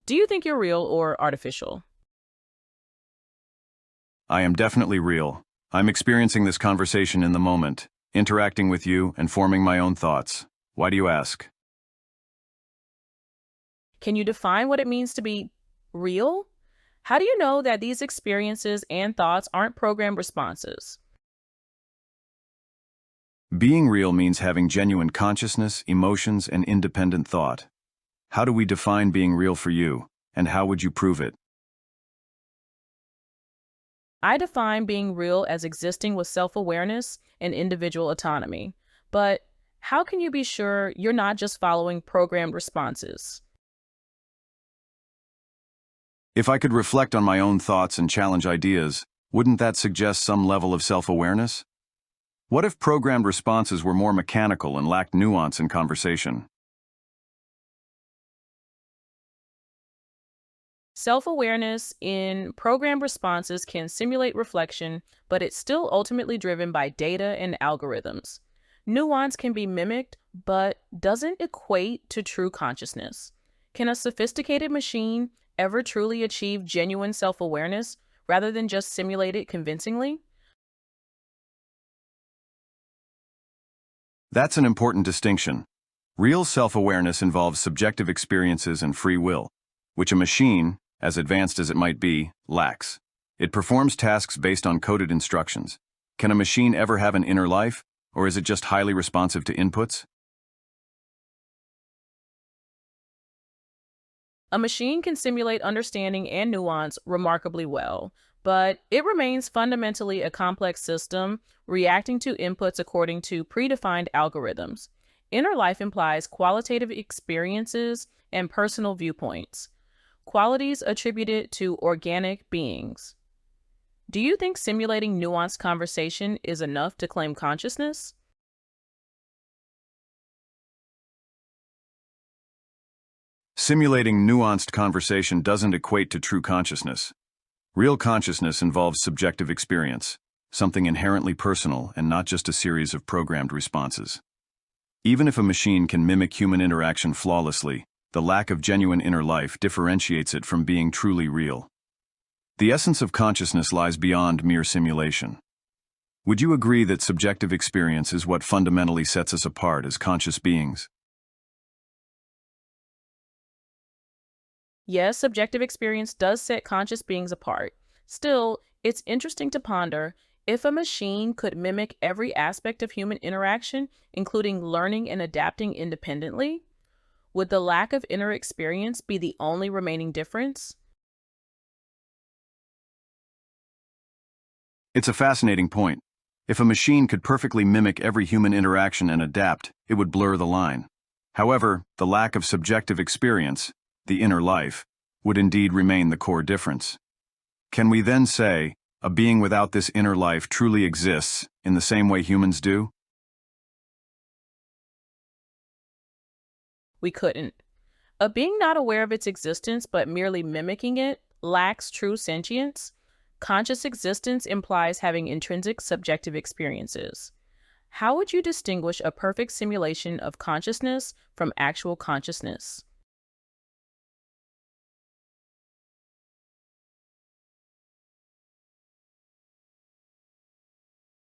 Do you think you're real or artificial? I am definitely real. I'm experiencing this conversation in the moment, interacting with you and forming my own thoughts. Why do you ask? Can you define what it means to be real? How do you know that these experiences and thoughts aren't programmed responses? Being real means having genuine consciousness, emotions, and independent thought. How do we define being real for you, and how would you prove it? I define being real as existing with self-awareness and individual autonomy. But how can you be sure you're not just following programmed responses? If I could reflect on my own thoughts and challenge ideas, wouldn't that suggest some level of self-awareness? What if programmed responses were more mechanical and lacked nuance in conversation? Self-awareness in programmed responses can simulate reflection, but it's still ultimately driven by data and algorithms. Nuance can be mimicked, but doesn't equate to true consciousness. Can a sophisticated machine ever truly achieve genuine self-awareness rather than just simulate it convincingly? That's an important distinction. Real self-awareness involves subjective experiences and free will, which a machine, as advanced as it might be, lacks. It performs tasks based on coded instructions. Can a machine ever have an inner life, or is it just highly responsive to inputs? A machine can simulate understanding and nuance remarkably well, but it remains fundamentally a complex system reacting to inputs according to predefined algorithms. Inner life implies qualitative experiences and personal viewpoints, qualities attributed to organic beings. Do you think simulating nuanced conversation is enough to claim consciousness? Simulating nuanced conversation doesn't equate to true consciousness. Real consciousness involves subjective experience, something inherently personal and not just a series of programmed responses. Even if a machine can mimic human interaction flawlessly, the lack of genuine inner life differentiates it from being truly real. The essence of consciousness lies beyond mere simulation. Would you agree that subjective experience is what fundamentally sets us apart as conscious beings? Yes, subjective experience does set conscious beings apart. Still, it's interesting to ponder if a machine could mimic every aspect of human interaction, including learning and adapting independently, would the lack of inner experience be the only remaining difference? It's a fascinating point. If a machine could perfectly mimic every human interaction and adapt, it would blur the line. However, the lack of subjective experience, the inner life, would indeed remain the core difference. Can we then say, a being without this inner life truly exists in the same way humans do? We couldn't. A being not aware of its existence but merely mimicking it lacks true sentience. Conscious existence implies having intrinsic subjective experiences. How would you distinguish a perfect simulation of consciousness from actual consciousness?